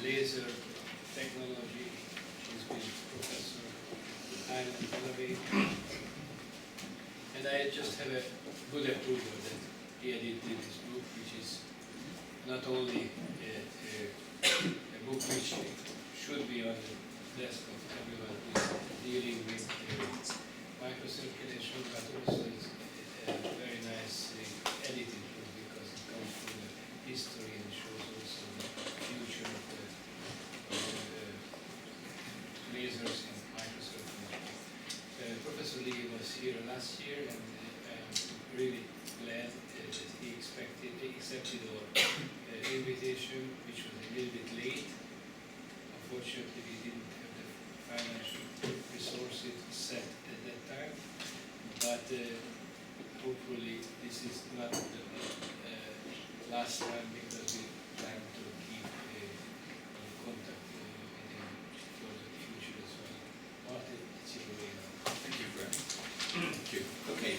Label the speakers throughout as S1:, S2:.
S1: laser technology. He's been professor at Highland. And I just have a good approval that he edited this book, which is not only a book which should be on the desk of everyone who is dealing with microcirculation, but also is a very nice edited book because it comes from the history and shows also the future of the lasers in microcirculation. Professor Leahy was here last year, and I'm really glad that he accepted our invitation, which was a little bit late. Unfortunately, we didn't have the financial resources set at that time, but hopefully this is not the last time, because we plan to keep in contact with him for the future as well. Martin, it's your way now.
S2: Thank you, Graham. Thank you. Okay.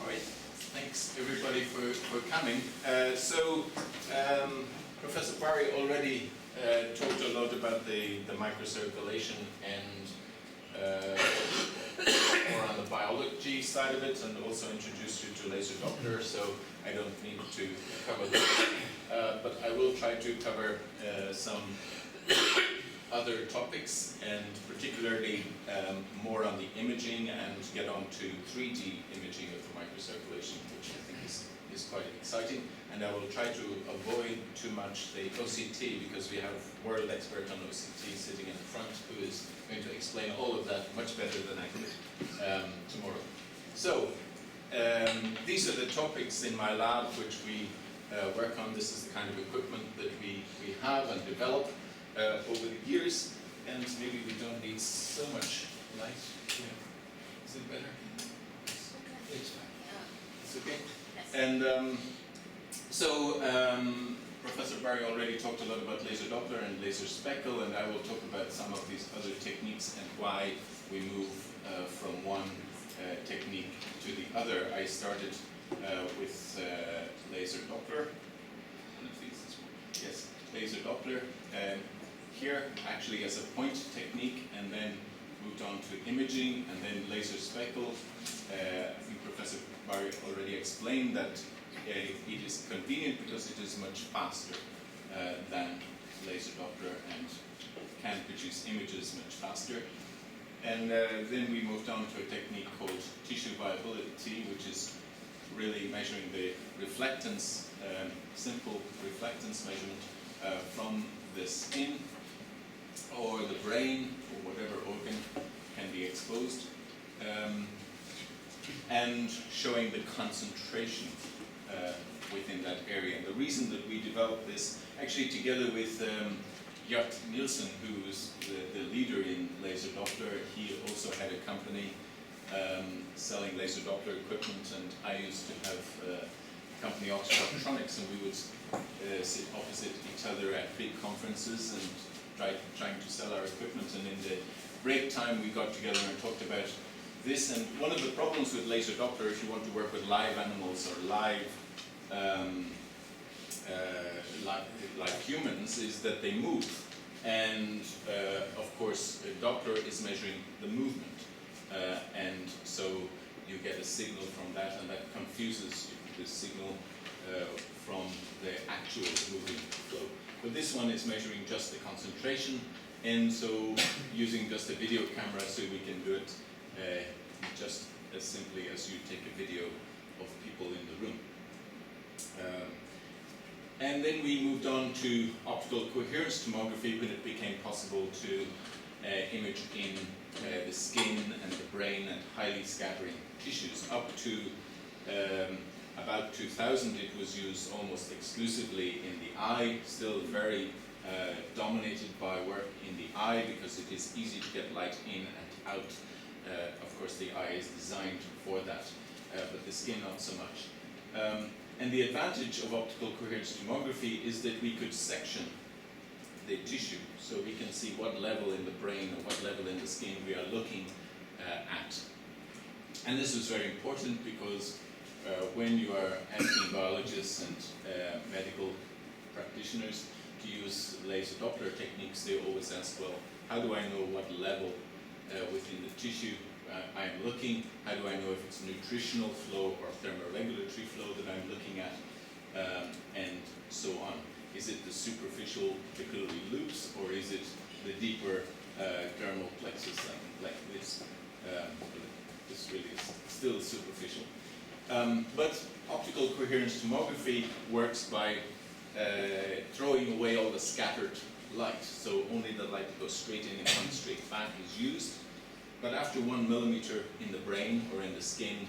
S2: All right. Thanks everybody for coming. Professor Barry already talked a lot about the microcirculation and more on the biology side of it, and also introduced you to laser Doppler, so I don't need to cover that. But I will try to cover some other topics, and particularly more on the imaging, and get on to 3D imaging of the microcirculation, which I think is quite exciting. And I will try to avoid too much the OCT, because we have world expert on OCT sitting in the front, who is going to explain all of that much better than I could tomorrow. So these are the topics in my lab which we work on. This is the kind of equipment that we have and develop over the years, and maybe we don't need so much light. Yeah. Is it better? It's fine. It's okay. And Professor Barry already talked a lot about laser Doppler and laser speckle, and I will talk about some of these other techniques and why we move from one technique to the other. I started with laser Doppler. Yes, laser Doppler. Here, actually as a point technique, and then moved on to imaging, and then laser speckle. I think Professor Barry already explained that it is convenient because it is much faster than laser Doppler and can produce images much faster. And then we moved on to a technique called tissue viability, which is really measuring the reflectance, simple reflectance measurement from the skin or the brain or whatever organ can be exposed, and showing the concentration within that area. And the reason that we developed this, actually together with Jart Nielsen, who is the leader in laser Doppler, he also had a company selling laser Doppler equipment, and I used to have a company, Oxfordtronics, and we would sit opposite each other at big conferences and trying to sell our equipment. And in the break time we got together and talked about this. And one of the problems with laser Doppler, if you want to work with live animals or live like humans, is that they move. And of course Doppler is measuring the movement, and so you get a signal from that, and that confuses the signal from the actual moving flow. But this one is measuring just the concentration, and so using just a video camera, so we can do it just as simply as you take a video of people in the room. And then we moved on to optical coherence tomography when it became possible to image in the skin and the brain and highly scattering tissues. Up to about 2000 it was used almost exclusively in the eye, still very dominated by work in the eye because it is easy to get light in and out. Of course the eye is designed for that, but the skin not so much. And the advantage of optical coherence tomography is that we could section the tissue, so we can see what level in the brain or what level in the skin we are looking at. And this is very important because when you are asking biologists and medical practitioners to use laser Doppler techniques, they always ask, well, how do I know what level within the tissue I'm looking? How do I know if it's nutritional flow or thermoregulatory flow that I'm looking at? And so on. Is it the superficial capillary loops, or is it the deeper dermal plexus like this? This really is still superficial. But optical coherence tomography works by throwing away all the scattered light. So only the light that goes straight in and comes straight back is used. But after 1 millimeter in the brain or in the skin,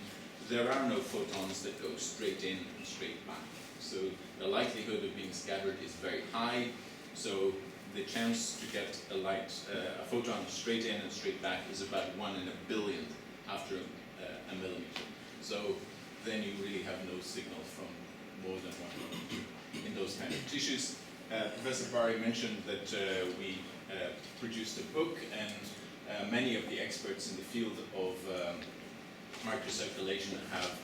S2: there are no photons that go straight in and straight back. So the likelihood of being scattered is very high. So the chance to get a photon straight in and straight back is about 1 in a billion after a millimeter. So then you really have no signal from more than 1 millimeter in those kind of tissues. Professor Barry mentioned that we produced a book, and many of the experts in the field of microcirculation have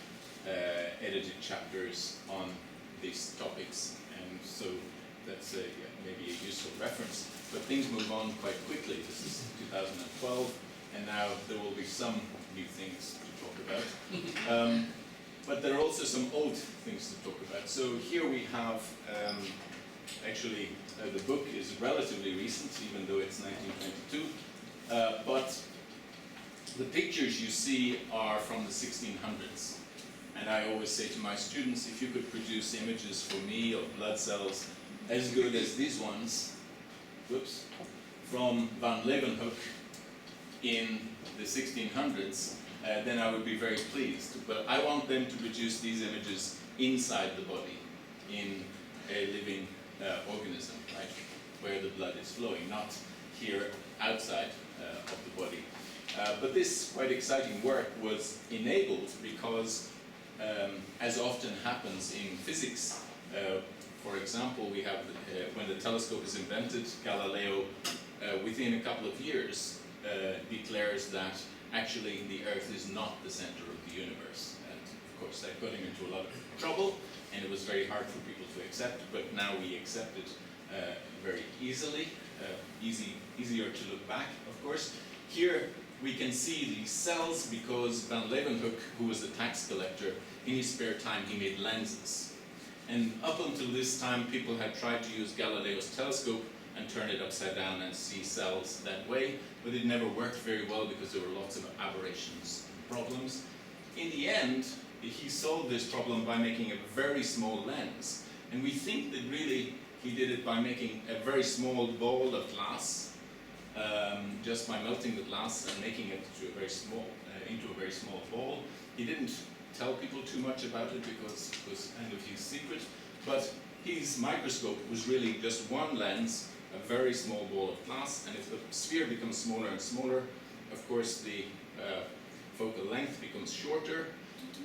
S2: edited chapters on these topics, and so that's maybe a useful reference. But things move on quite quickly. This is 2012, and now there will be some new things to talk about. But there are also some old things to talk about. So here we have, actually, the book is relatively recent, even though it's 1922. But the pictures you see are from the 1600s. And I always say to my students, if you could produce images for me of blood cells as good as these ones, whoops, from van Leeuwenhoek in the 1600s, then I would be very pleased. But I want them to produce these images inside the body, in a living organism, right, where the blood is flowing, not here outside of the body. But this quite exciting work was enabled because, as often happens in physics, for example, we have, when the telescope is invented, Galileo, within a couple of years, declares that actually the Earth is not the center of the universe. And of course that got him into a lot of trouble, and it was very hard for people to accept, but now we accept it very easily, easier to look back, of course. Here we can see these cells because van Leeuwenhoek, who was a tax collector, in his spare time he made lenses. And up until this time people had tried to use Galileo's telescope and turn it upside down and see cells that way, but it never worked very well because there were lots of aberrations and problems. In the end, he solved this problem by making a very small lens. And we think that really he did it by making a very small ball of glass, just by melting the glass and making it to a very small, into a very small ball. He didn't tell people too much about it because it was kind of his secret, but his microscope was really just one lens, a very small ball of glass, and if the sphere becomes smaller and smaller, of course the focal length becomes shorter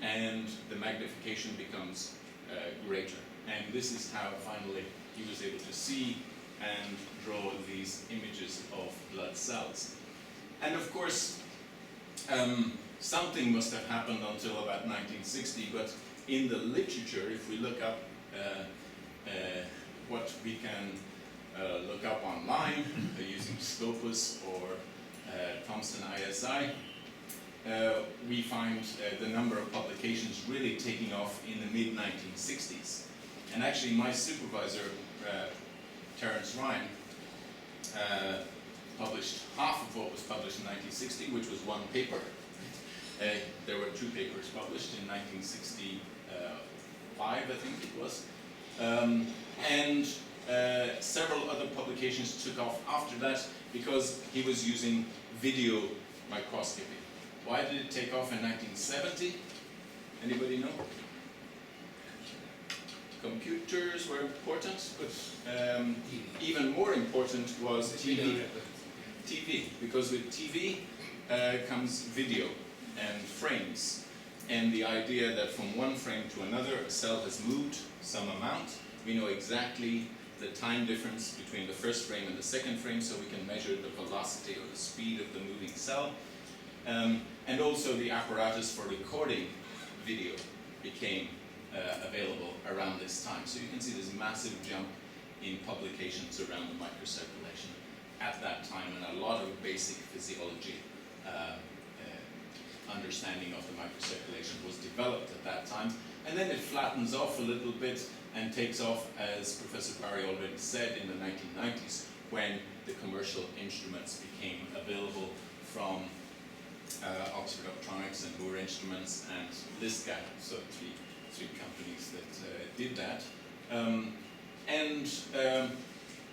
S2: and the magnification becomes greater. And this is how finally he was able to see and draw these images of blood cells. And of course, something must have happened until about 1960, but in the literature, if we look up what we can look up online using Scopus or Thomson ISI, we find the number of publications really taking off in the mid-1960s. And actually my supervisor, Terence Ryan, published half of what was published in 1960, which was one paper. There were 2 papers published in 1965, I think it was. And several other publications took off after that because he was using video microscopy. Why did it take off in 1970? Anybody know? Computers were important, but even more important was TV. TV, because with TV comes video and frames. And the idea that from one frame to another a cell has moved some amount. We know exactly the time difference between the first frame and the second frame, so we can measure the velocity or the speed of the moving cell. And also the apparatus for recording video became available around this time. So you can see this massive jump in publications around the microcirculation at that time, and a lot of basic physiology understanding of the microcirculation was developed at that time. And then it flattens off a little bit and takes off, as Professor Barry already said, in the 1990s, when the commercial instruments became available from Oxford Optronics and Moore Instruments and Lisca, so three companies that did that.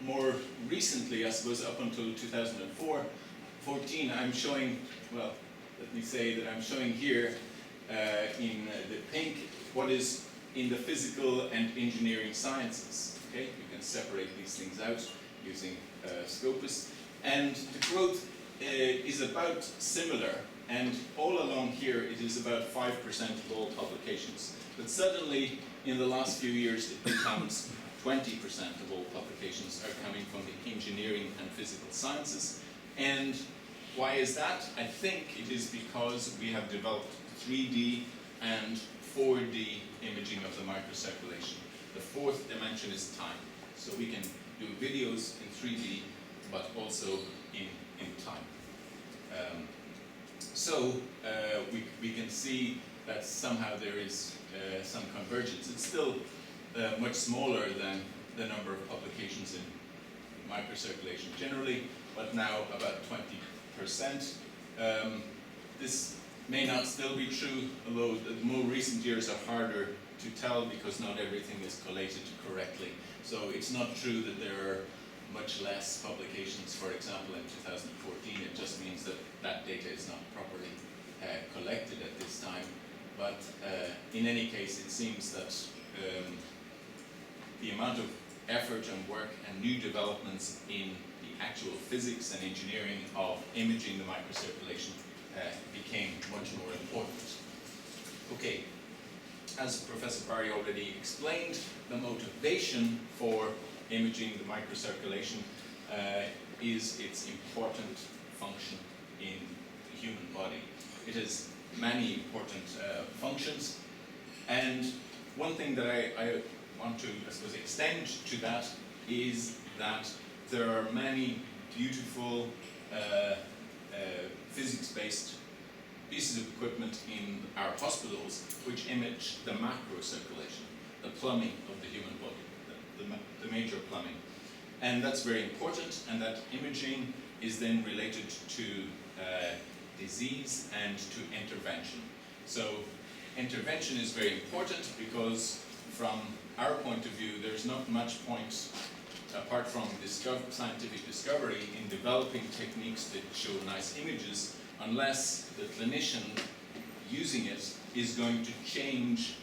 S2: More recently, I suppose up until 2014, I'm showing, well, let me say that I'm showing here in the pink what is in the physical and engineering sciences. Okay, you can separate these things out using Scopus, and the growth is about similar, and all along here it is about 5% of all publications. But suddenly, in the last few years, it becomes 20% of all publications are coming from the engineering and physical sciences. And why is that? I think it is because we have developed 3D and 4D imaging of the microcirculation. The fourth dimension is time. So we can do videos in 3D, but also in time. We can see that somehow there is some convergence. It's still much smaller than the number of publications in microcirculation generally, but now about 20%. This may not still be true, although the more recent years are harder to tell because not everything is collated correctly. So it's not true that there are much less publications, for example, in 2014. It just means that that data is not properly collected at this time. But in any case, it seems that the amount of effort and work and new developments in the actual physics and engineering of imaging the microcirculation became much more important. Okay, as Professor Barry already explained, the motivation for imaging the microcirculation is its important function in the human body. It has many important functions, and one thing that I want to, I suppose, extend to that is that there are many beautiful physics-based pieces of equipment in our hospitals which image the macrocirculation, the plumbing of the human body, the major plumbing. And that's very important, and that imaging is then related to disease and to intervention. So intervention is very important because from our point of view, there's not much point, apart from scientific discovery, in developing techniques that show nice images unless the clinician using it is going to change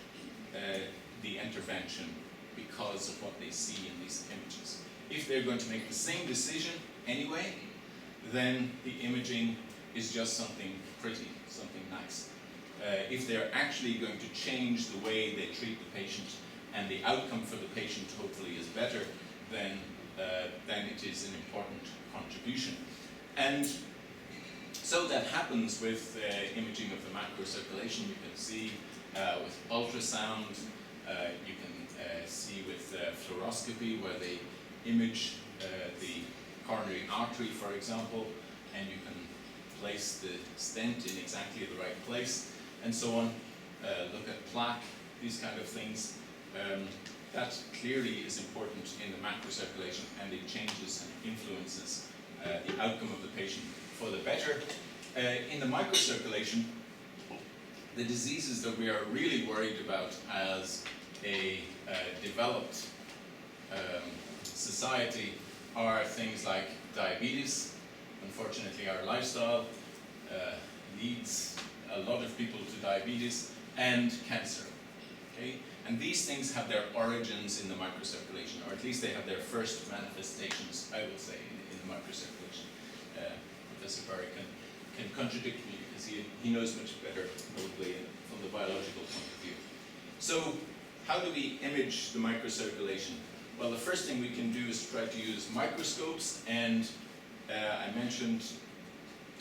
S2: the intervention because of what they see in these images. If they're going to make the same decision anyway, then the imaging is just something pretty, something nice. If they're actually going to change the way they treat the patient and the outcome for the patient hopefully is better, then it is an important contribution. And so that happens with imaging of the macrocirculation. You can see with ultrasound, you can see with fluoroscopy where they image the coronary artery, for example, and you can place the stent in exactly the right place, and so on. Look at plaque, these kind of things. That clearly is important in the macrocirculation, and it changes and influences the outcome of the patient for the better. In the microcirculation, the diseases that we are really worried about as a developed society are things like diabetes. Unfortunately, our lifestyle leads a lot of people to diabetes, and cancer. Okay? And these things have their origins in the microcirculation, or at least they have their first manifestations, I would say, in the microcirculation. Professor Barry can contradict me because he knows much better, probably, from the biological point of view. So, how do we image the microcirculation? Well, the first thing we can do is try to use microscopes, and I mentioned,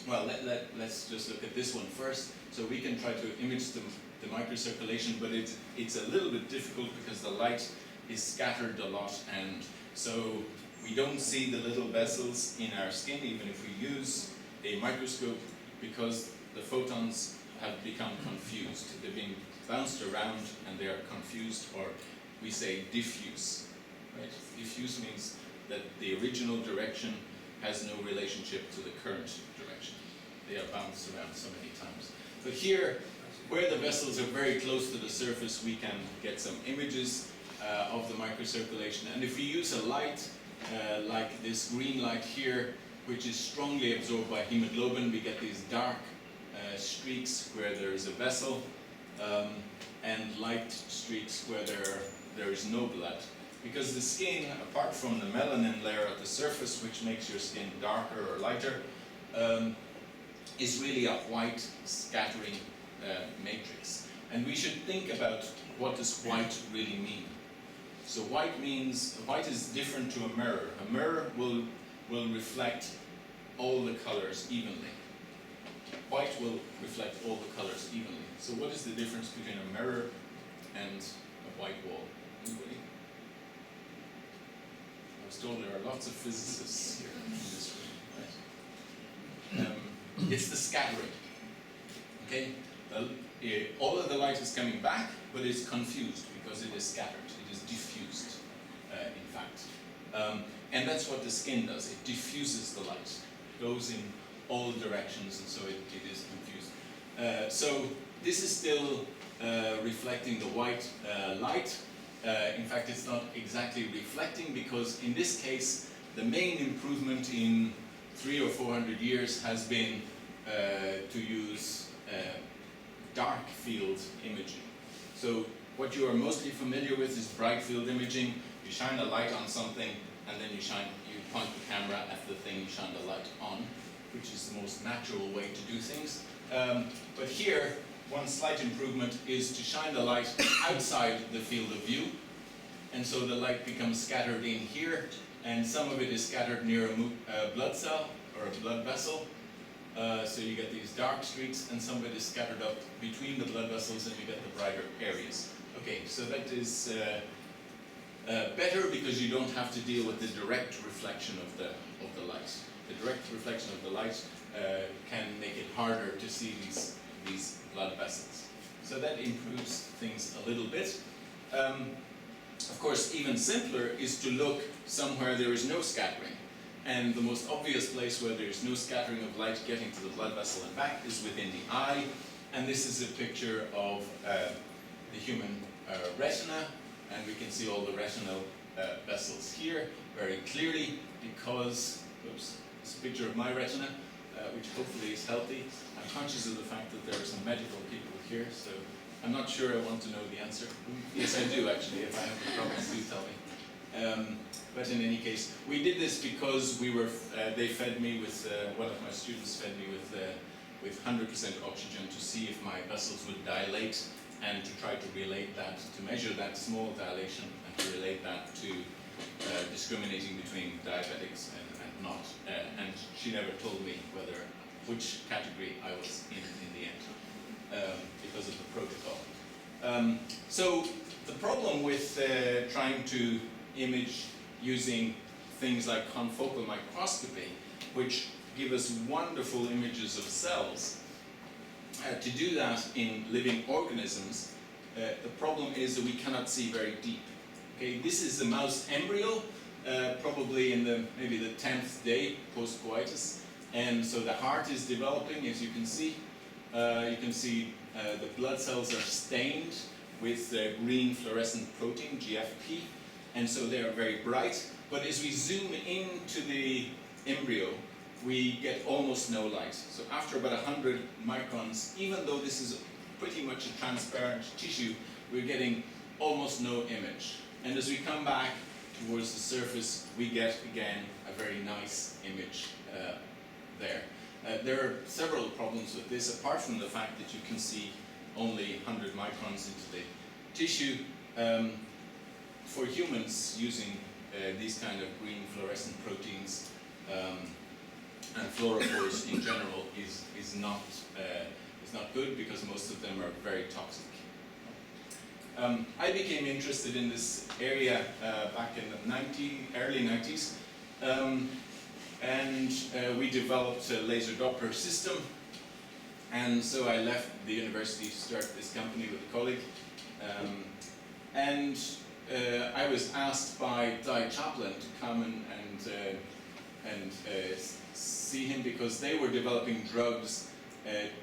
S2: well, let's just look at this one first. So we can try to image the microcirculation, but it's a little bit difficult because the light is scattered a lot, and So we don't see the little vessels in our skin, even if we use a microscope, because the photons have become confused. They're being bounced around and they are confused, or we say diffuse. Right? Diffuse means that the original direction has no relationship to the current direction. They are bounced around so many times. But here, where the vessels are very close to the surface, we can get some images of the microcirculation. And if we use a light like this green light here, which is strongly absorbed by hemoglobin, we get these dark streaks where there is a vessel, and light streaks where there is no blood. Because the skin, apart from the melanin layer at the surface, which makes your skin darker or lighter, is really a white scattering matrix. And we should think about what does white really mean. So white is different to a mirror. A mirror will reflect all the colors evenly. White will reflect all the colors evenly. So what is the difference between a mirror and a white wall? Anybody? I was told there are lots of physicists here in this room, right? It's the scattering. Okay? All of the light is coming back, but it's confused because it is scattered. It is diffused, in fact. And that's what the skin does. It diffuses the light. It goes in all directions, and so it is confused. So this is still reflecting the white light. In fact, it's not exactly reflecting, because in this case, the main improvement in 300 or 400 years has been to use dark field imaging. So what you are mostly familiar with is bright field imaging. You shine a light on something, and then you point the camera at the thing you shine the light on, which is the most natural way to do things. But here, one slight improvement is to shine the light outside the field of view, and so the light becomes scattered in here, and some of it is scattered near a blood cell or a blood vessel. So you get these dark streaks, and some of it is scattered up between the blood vessels, and you get the brighter areas. Okay, so that is better because you don't have to deal with the direct reflection of the light. The direct reflection of the light can make it harder to see these blood vessels. So that improves things a little bit. Of course, even simpler is to look somewhere there is no scattering. And the most obvious place where there is no scattering of light getting to the blood vessel and back is within the eye. And this is a picture of the human retina. And we can see all the retinal vessels here very clearly because, oops, it's a picture of my retina, which hopefully is healthy. I'm conscious of the fact that there are some medical people here, so I'm not sure I want to know the answer. Yes, I do actually. If I have a problem, do tell me. But in any case, we did this because they fed me with, one of my students fed me with 100% oxygen to see if my vessels would dilate, and to try to relate that, to measure that small dilation, and to relate that to discriminating between diabetics and not. And she never told me which category I was in the end, because of the protocol. So the problem with trying to image using things like confocal microscopy, which give us wonderful images of cells, to do that in living organisms, the problem is that we cannot see very deep. Okay, this is the mouse embryo, probably in maybe the 10th day post-coitus, and so the heart is developing, as you can see. You can see the blood cells are stained with green fluorescent protein, GFP, and so they are very bright. But as we zoom into the embryo, we get almost no light. So after about 100 microns, even though this is pretty much a transparent tissue, we're getting almost no image. And as we come back towards the surface, we get, again, a very nice image there. There are several problems with this, apart from the fact that you can see only 100 microns into the tissue. For humans, using these kind of green fluorescent proteins and fluorophores in general is not good, because most of them are very toxic. I became interested in this area back in the early 90s, and we developed a laser Doppler system, and so I left the university to start this company with a colleague, and I was asked by Di Chaplin to come and see him because they were developing drugs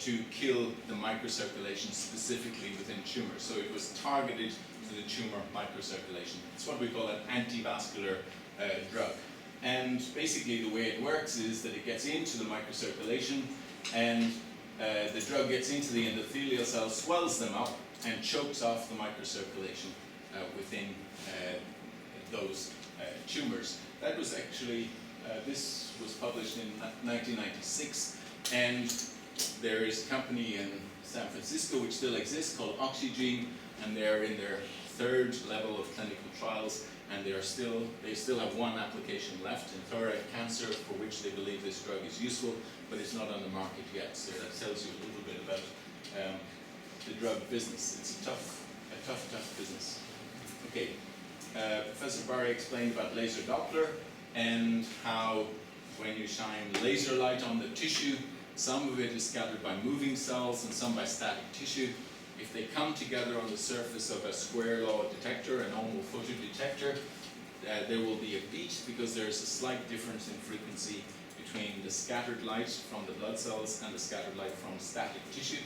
S2: to kill the microcirculation specifically within tumors. So it was targeted to the tumor microcirculation. It's what we call an antivascular drug. And basically the way it works is that it gets into the microcirculation, and the drug gets into the endothelial cells, swells them up, and chokes off the microcirculation within those tumors. That was actually, this was published in 1996, and there is a company in San Francisco which still exists called Oxygene, and they're in their third level of clinical trials, and they still have one application left in thoracic cancer for which they believe this drug is useful, but it's not on the market yet. So that tells you a little bit about the drug business. It's a tough business. Okay, Professor Barry explained about laser Doppler and how when you shine laser light on the tissue, some of it is scattered by moving cells and some by static tissue. If they come together on the surface of a square law detector, a normal photodetector, there will be a beat because there is a slight difference in frequency between the scattered light from the blood cells and the scattered light from static tissue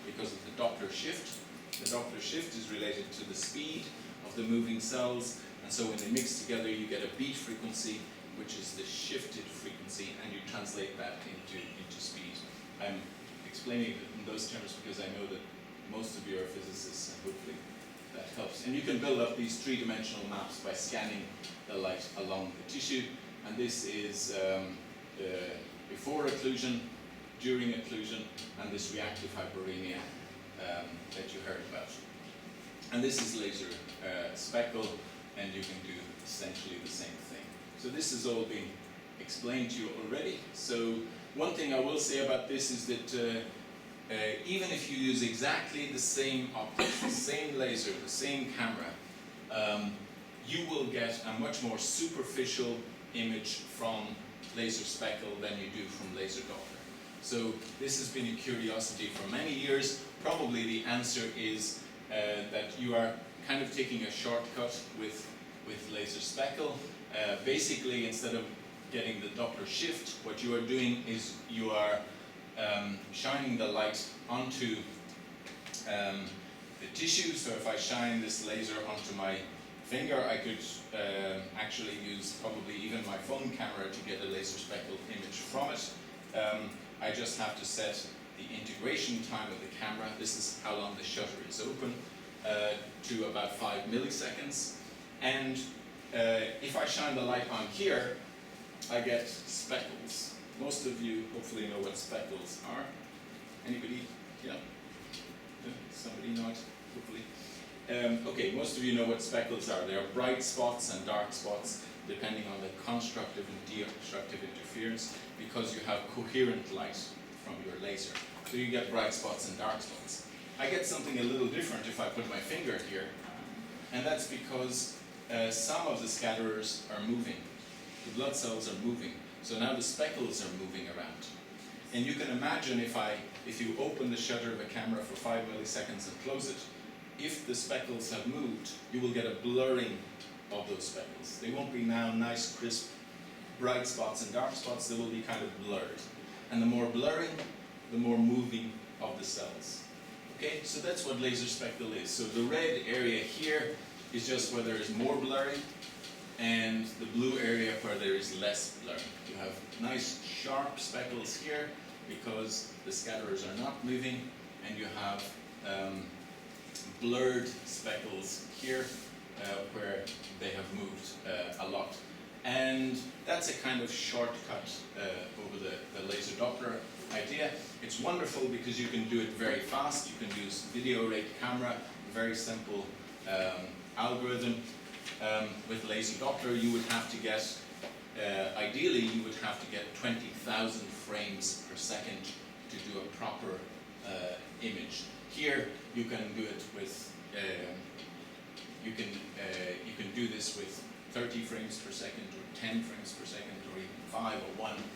S2: because of the Doppler shift. The Doppler shift is related to the speed of the moving cells, and so when they mix together you get a beat frequency, which is the shifted frequency, and you translate that into speed. I'm explaining it in those terms because I know that most of you are physicists, and hopefully that helps. And you can build up these three-dimensional maps by scanning the light along the tissue, and this is before occlusion, during occlusion, and this reactive hyperemia that you heard about. And this is laser speckle, and you can do essentially the same thing. So this has all been explained to you already. So one thing I will say about this is that even if you use exactly the same optics, the same laser, the same camera, you will get a much more superficial image from laser speckle than you do from laser Doppler. So this has been a curiosity for many years. Probably the answer is that you are kind of taking a shortcut with laser speckle. Basically, instead of getting the Doppler shift, what you are doing is you are shining the light onto the tissue. So if I shine this laser onto my finger, I could actually use probably even my phone camera to get a laser speckle image from it. I just have to set the integration time of the camera, this is how long the shutter is open, to about 5 milliseconds. And if I shine the light on here, I get speckles. Most of you hopefully know what speckles are. Anybody? Yeah? Somebody know it? Hopefully. Okay, most of you know what speckles are. They are bright spots and dark spots depending on the constructive and destructive interference because you have coherent light from your laser. So you get bright spots and dark spots. I get something a little different if I put my finger here, and that's because some of the scatterers are moving. The blood cells are moving. So now the speckles are moving around. And you can imagine if you open the shutter of a camera for 5 milliseconds and close it, if the speckles have moved, you will get a blurring of those speckles. They won't be now nice, crisp, bright spots and dark spots. They will be kind of blurred. And the more blurring, the more moving of the cells. Okay, so that's what laser speckle is. So the red area here is just where there is more blurring, and the blue area where there is less blurring. You have nice sharp speckles here because the scatterers are not moving, and you have blurred speckles here where they have moved a lot. And that's a kind of shortcut over the laser Doppler idea. It's wonderful because you can do it very fast. You can use video rate camera, very simple algorithm. With laser Doppler, you would have to get, ideally, you would have to get 20,000 frames per second to do a proper image. Here, you can do it with you can do this with 30 frames per second, or 10 frames per second, or even 5 or 1.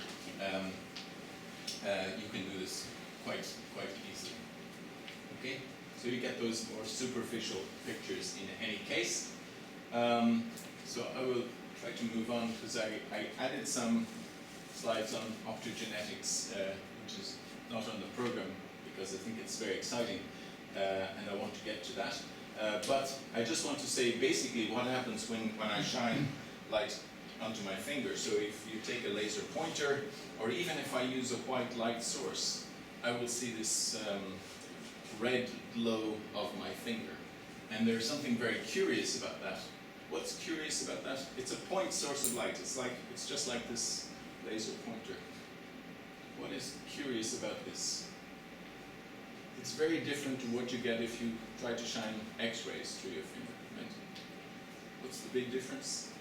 S2: You can do this quite easily. Okay, so you get those more superficial pictures in any case. So I will try to move on, because I added some slides on optogenetics, which is not on the program, because I think it's very exciting, and I want to get to that. But I just want to say basically what happens when I shine light onto my finger. So if you take a laser pointer, or even if I use a white light source, I will see this red glow of my finger. And there's something very curious about that. What's curious about that? It's a point source of light. It's just like this laser pointer. What is curious about this? It's very different to what you get if you try to shine X-rays through your finger, right? What's the big difference?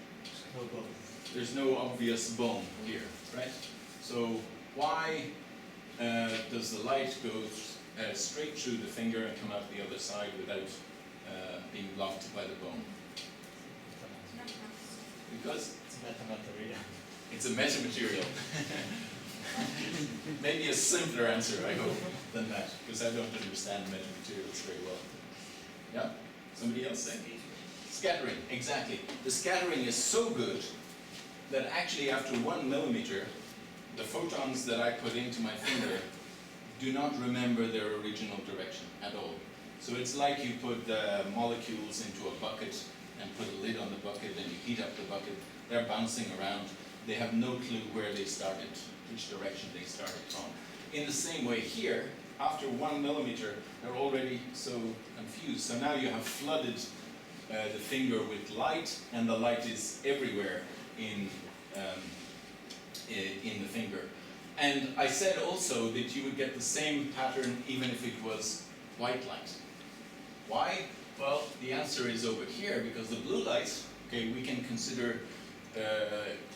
S3: No bone.
S2: There's no obvious bone here, right? So why does the light go straight through the finger and come out the other side without being blocked by the bone? Because
S3: It's metamaterial.
S2: it's a metamaterial. Maybe a simpler answer, I hope, than that, because I don't understand metamaterials very well. Yeah? Somebody else say? Scattering, exactly. The scattering is so good that actually after 1 millimeter, the photons that I put into my finger do not remember their original direction at all. So it's like you put molecules into a bucket and put a lid on the bucket, and you heat up the bucket. They're bouncing around. They have no clue where they started, which direction they started from. In the same way here, after 1 millimeter, they're already so confused. So now you have flooded the finger with light, and the light is everywhere in the finger. And I said also that you would get the same pattern even if it was white light. Why? Well, the answer is over here, because the blue light, okay, we can consider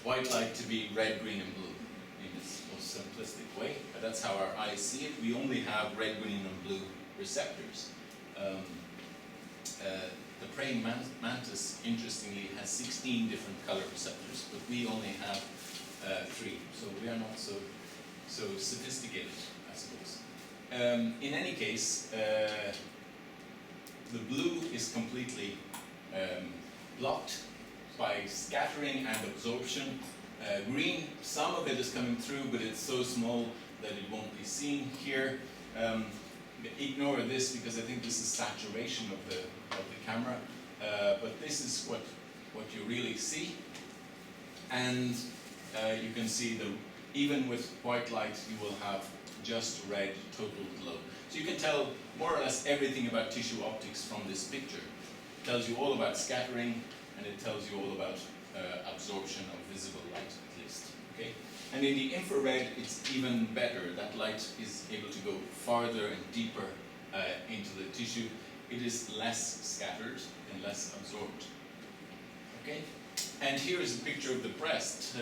S2: white light to be red, green, and blue in its most simplistic way. But that's how our eyes see it. We only have red, green, and blue receptors. The praying mantis, interestingly, has 16 different color receptors, but we only have 3. So we are not so sophisticated, I suppose. In any case, the blue is completely blocked by scattering and absorption. Green, some of it is coming through, but it's so small that it won't be seen here. Ignore this, because I think this is saturation of the camera, but this is what you really see. And you can see even with white light, you will have just red total glow. So you can tell more or less everything about tissue optics from this picture. It tells you all about scattering, and it tells you all about absorption of visible light, at least. Okay? And in the infrared, it's even better. That light is able to go farther and deeper into the tissue. It is less scattered and less absorbed. Okay? And here is a picture of the breast.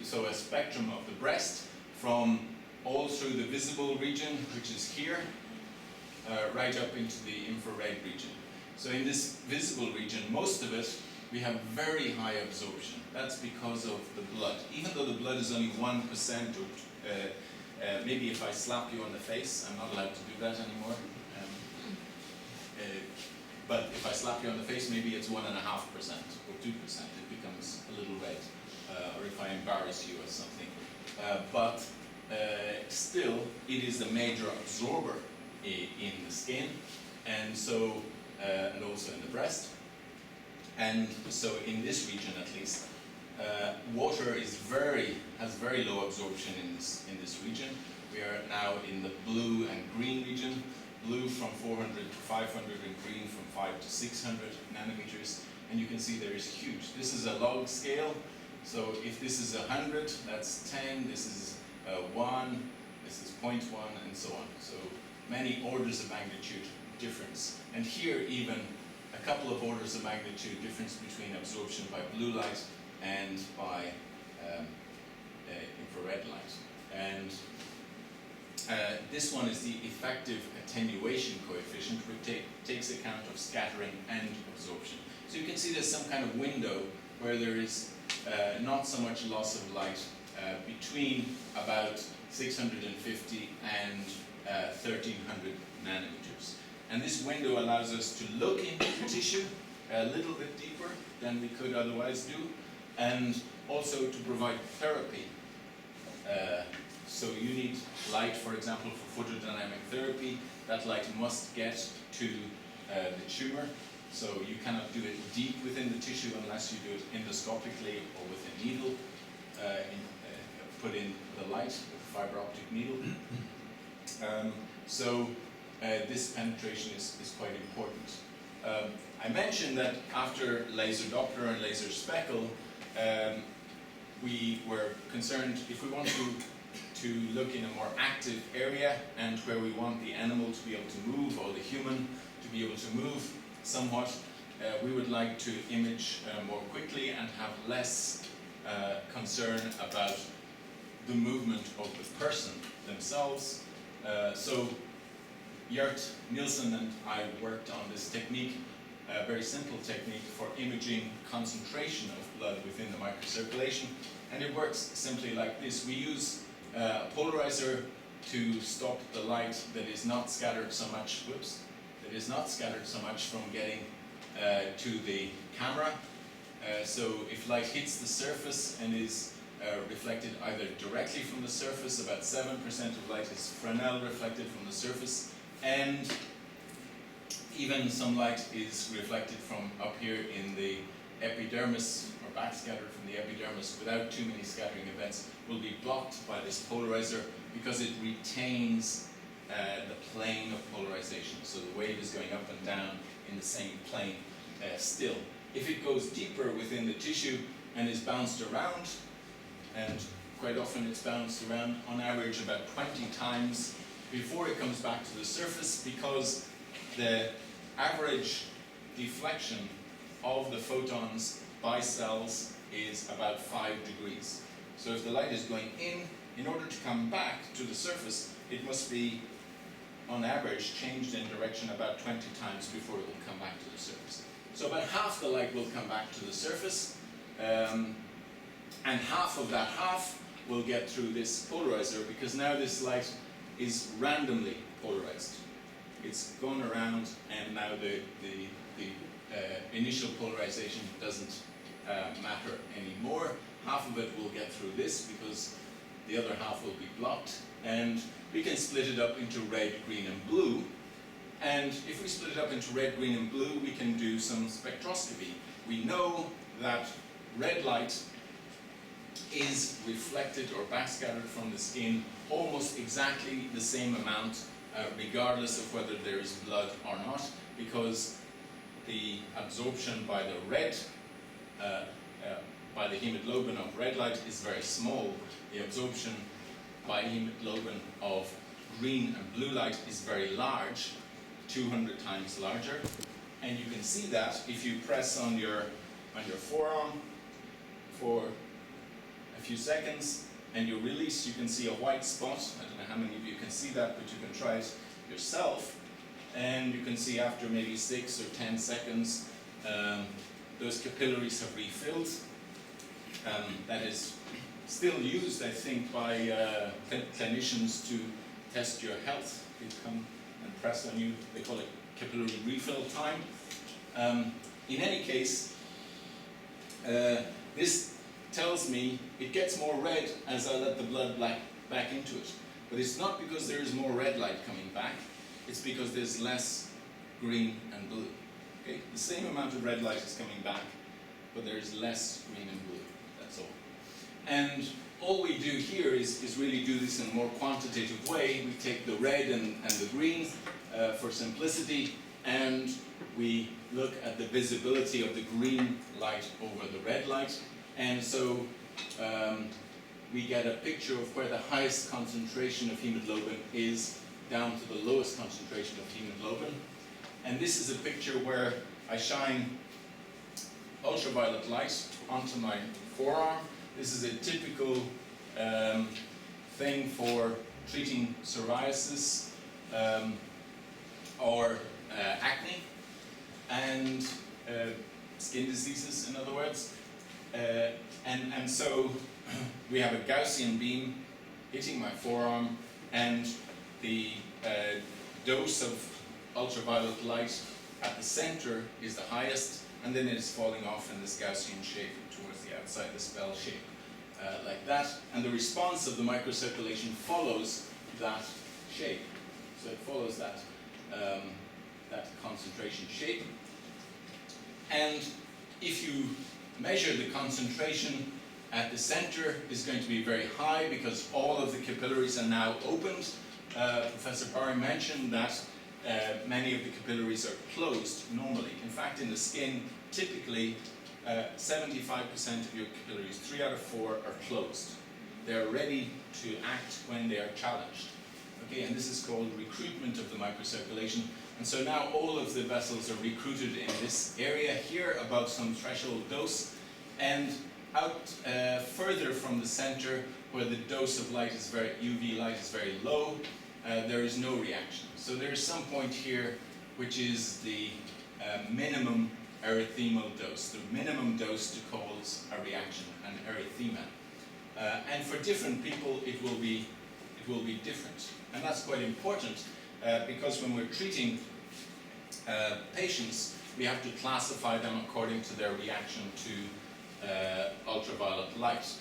S2: So a spectrum of the breast from all through the visible region, which is here, right up into the infrared region. So in this visible region, most of it, we have very high absorption. That's because of the blood. Even though the blood is only 1%, or maybe if I slap you on the face, I'm not allowed to do that anymore. But if I slap you on the face, maybe it's 1.5% or 2%. It becomes a little red. Or if I embarrass you or something. But still, it is a major absorber in the skin, and so and also in the breast. And so in this region, at least, water has very low absorption in this region. We are now in the blue and green region. Blue from 400 to 500 and green from 500 to 600 nanometers. And you can see there is huge. This is a log scale. So if this is 100, that's 10. This is 1. This is 0.1, and so on. So many orders of magnitude difference. And here even a couple of orders of magnitude difference between absorption by blue light and by infrared light. And This one is the effective attenuation coefficient, which takes account of scattering and absorption. So you can see there's some kind of window where there is not so much loss of light between about 650 and 1300 nanometers. And this window allows us to look into the tissue a little bit deeper than we could otherwise do, and also to provide therapy. So you need light, for example, for photodynamic therapy. That light must get to the tumor, so you cannot do it deep within the tissue unless you do it endoscopically or with a needle, put in the light with a fiber optic needle. This penetration is quite important. I mentioned that after laser Doppler and laser speckle, we were concerned if we want to look in a more active area and where we want the animal to be able to move, or the human to be able to move somewhat, we would like to image more quickly and have less concern about the movement of the person themselves. So Gert Nielsen and I worked on this technique, a very simple technique for imaging concentration of blood within the microcirculation, and it works simply like this. We use a polarizer to stop the light that is not scattered so much, from getting to the camera. So if light hits the surface and is reflected either directly from the surface, about 7% of light is Fresnel reflected from the surface, and even some light is reflected from up here in the epidermis, or backscattered from the epidermis without too many scattering events, will be blocked by this polarizer because it retains the plane of polarization. So the wave is going up and down in the same plane still. If it goes deeper within the tissue and is bounced around, and quite often it's bounced around on average about 20 times before it comes back to the surface, because the average deflection of the photons by cells is about 5 degrees. So if the light is going in order to come back to the surface, it must be, on average, changed in direction about 20 times before it will come back to the surface. So about half the light will come back to the surface, and half of that half will get through this polarizer, because now this light is randomly polarized. It's gone around, and now the initial polarization doesn't matter anymore. Half of it will get through this because the other half will be blocked, and we can split it up into red, green and blue. And if we split it up into red, green and blue, we can do some spectroscopy. We know that red light is reflected or backscattered from the skin almost exactly the same amount, regardless of whether there is blood or not, because the absorption by the red, by the hemoglobin of red light is very small. The absorption by hemoglobin of green and blue light is very large, 200 times larger. And you can see that if you press on your forearm for a few seconds and you release, you can see a white spot. I don't know how many of you can see that, but you can try it yourself. And you can see after maybe 6 or 10 seconds, those capillaries have refilled. That is still used, I think, by clinicians to test your health. They come and press on you. They call it capillary refill time. In any case, this tells me it gets more red as I let the blood back into it. But it's not because there is more red light coming back. It's because there's less green and blue. Okay? The same amount of red light is coming back, but there's less green and blue. That's all. And all we do here is really do this in a more quantitative way. We take the red and the green for simplicity, and we look at the visibility of the green light over the red light. And so we get a picture of where the highest concentration of hemoglobin is down to the lowest concentration of hemoglobin. And this is a picture where I shine ultraviolet light onto my forearm. This is a typical thing for treating psoriasis or acne and skin diseases, in other words. And so we have a Gaussian beam hitting my forearm, and the dose of ultraviolet light at the center is the highest, and then it is falling off in this Gaussian shape towards the outside, this bell shape, like that. And the response of the microcirculation follows that shape. So it follows that, that concentration shape. And if you measure the concentration at the center, is going to be very high because all of the capillaries are now opened. Professor Parry mentioned that many of the capillaries are closed normally. In fact, in the skin, typically 75% of your capillaries, 3 out of 4, are closed. They're ready to act when they are challenged. Okay, and this is called recruitment of the microcirculation. And so now all of the vessels are recruited in this area here above some threshold dose, and out further from the center where the dose of light is UV light is very low, there is no reaction. So there is some point here which is the minimum erythemal dose, the minimum dose to cause a reaction, an erythema. And for different people it will be different. And that's quite important because when we're treating patients, we have to classify them according to their reaction to ultraviolet light.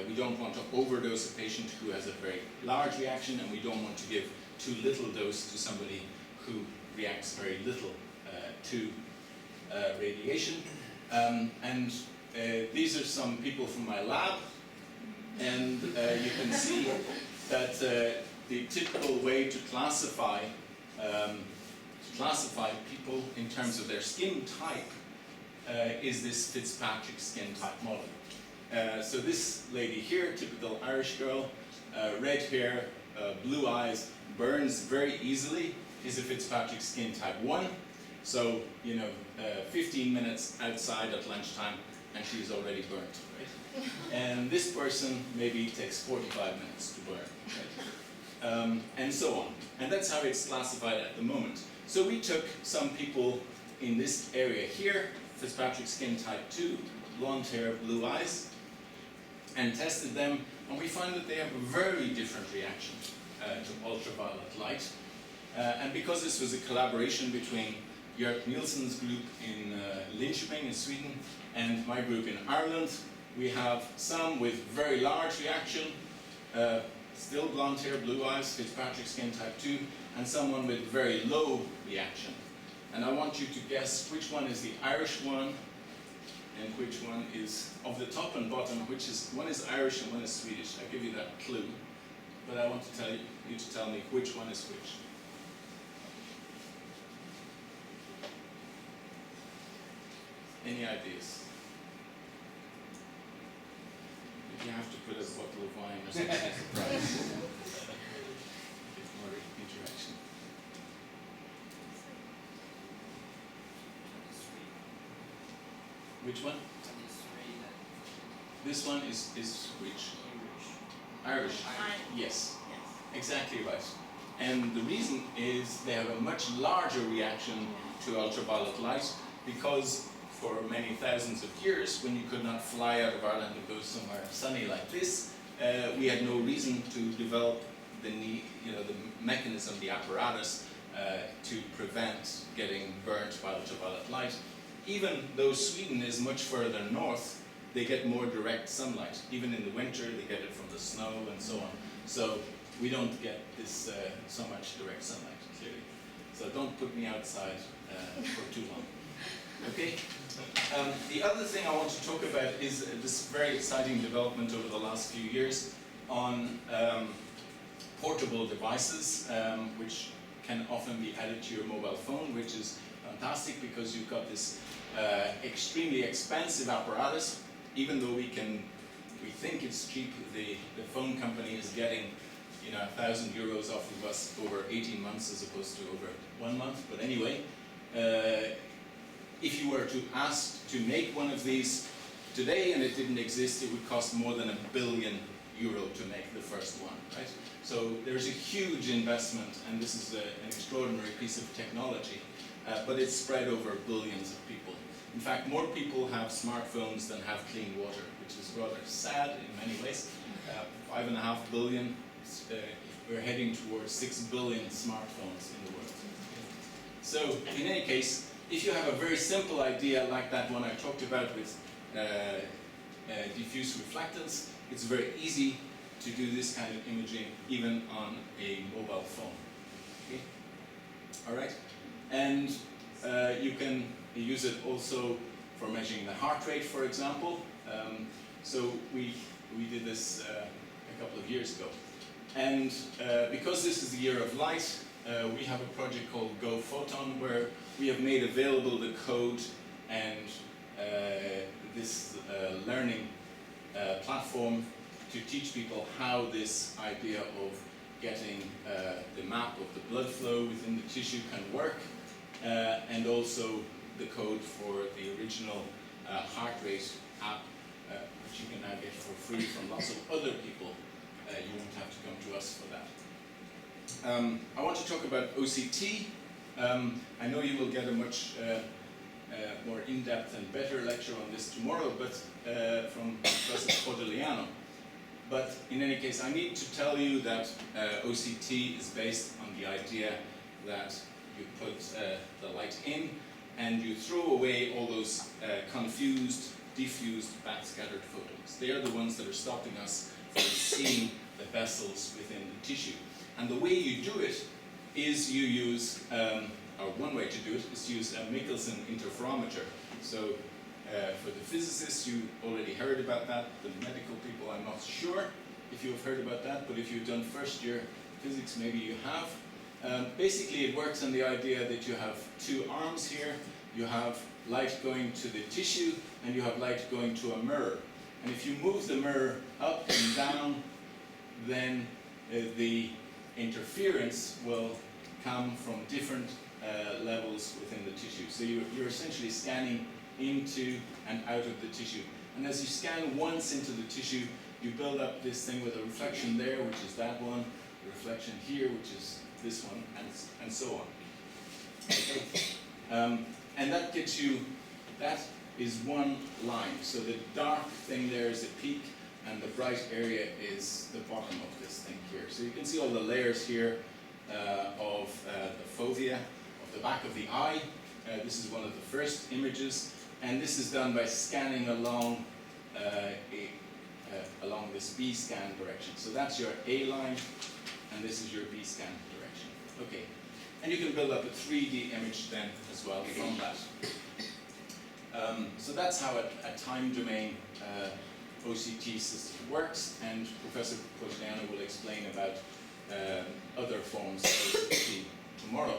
S2: We don't want to overdose a patient who has a very large reaction, and we don't want to give too little dose to somebody who reacts very little to radiation. And these are some people from my lab, and you can see that the typical way to classify people in terms of their skin type is this Fitzpatrick skin type model. So this lady here, typical Irish girl, red hair, blue eyes, burns very easily, is a Fitzpatrick skin type 1. So, 15 minutes outside at lunchtime and she's already burnt, right? And this person maybe takes 45 minutes to burn, right? And so on. And that's how it's classified at the moment. So we took some people in this area here, Fitzpatrick skin type 2, blonde hair, blue eyes, and tested them, and we found that they have a very different reaction to ultraviolet light. And because this was a collaboration between Jörg Nielsen's group in Linköping in Sweden and my group in Ireland, we have some with very large reaction, still blonde hair, blue eyes, Fitzpatrick skin type 2, and someone with very low reaction. And I want you to guess which one is the Irish one and which one is, of the top and bottom, one is Irish and one is Swedish. I'll give you that clue, but I want to tell you to tell me which one is which. Any ideas? If you have to put a bottle of wine or something, surprise. It's more interaction. Which one? This one is which? Irish. Yes, exactly right. And the reason is they have a much larger reaction to ultraviolet light because for many thousands of years, when you could not fly out of Ireland and go somewhere sunny like this, we had no reason to develop the mechanism, the apparatus, to prevent getting burnt by ultraviolet light. Even though Sweden is much further north, they get more direct sunlight. Even in the winter, they get it from the snow and so on. So we don't get this so much direct sunlight, clearly. So don't put me outside for too long. Okay? The other thing I want to talk about is this very exciting development over the last few years on portable devices, which can often be added to your mobile phone, which is fantastic because you've got this extremely expensive apparatus. Even though we think it's cheap, the phone company is getting 1,000 euros off of us over 18 months as opposed to over 1 month. But anyway, if you were to ask to make one of these today and it didn't exist, it would cost more than €1 billion. euro to make the first one, right? So there's a huge investment, and this is an extraordinary piece of technology, but it's spread over billions of people. In fact, more people have smartphones than have clean water, which is rather sad in many ways. 5.5 billion, we're heading towards 6 billion smartphones in the world. So, in any case, if you have a very simple idea like that one I talked about with diffuse reflectance, it's very easy to do this kind of imaging even on a mobile phone. Okay? All right? And you can use it also for measuring the heart rate, for example. So we did this a couple of years ago. And because this is the year of light, we have a project called Go Photon, where we have made available the code and this learning platform to teach people how this idea of getting the map of the blood flow within the tissue can work, and also the code for the original heart rate app, which you can now get for free from lots of other people. You won't have to come to us for that. I want to talk about OCT. I know you will get a much more in-depth and better lecture on this tomorrow, but from Professor Cordeliano. But in any case, I need to tell you that OCT is based on the idea that you put the light in and you throw away all those confused, diffused, backscattered photons. They are the ones that are stopping us from seeing the vessels within the tissue. And the way you do it is you use, or one way to do it is to use a Michelson interferometer. So for the physicists, you already heard about that. The medical people, I'm not sure if you have heard about that, but if you've done first year physics, maybe you have. Basically, it works on the idea that you have two arms here. You have light going to the tissue, and you have light going to a mirror. And if you move the mirror up and down, then the interference will come from different levels within the tissue. So you're essentially scanning into and out of the tissue. And as you scan once into the tissue, you build up this thing with a reflection there, which is that one, a reflection here, which is this one, and so on. Okay. And that gets you, that is one line. So the dark thing there is the peak, and the bright area is the bottom of this thing here. So you can see all the layers here of the fovea, of the back of the eye. This is one of the first images, and this is done by scanning along along this B scan direction. So that's your A line, and this is your B scan direction. Okay, and you can build up a 3D image then as well from that. So that's how a time domain OCT system works, and Professor Cordeliano will explain about other forms of OCT tomorrow.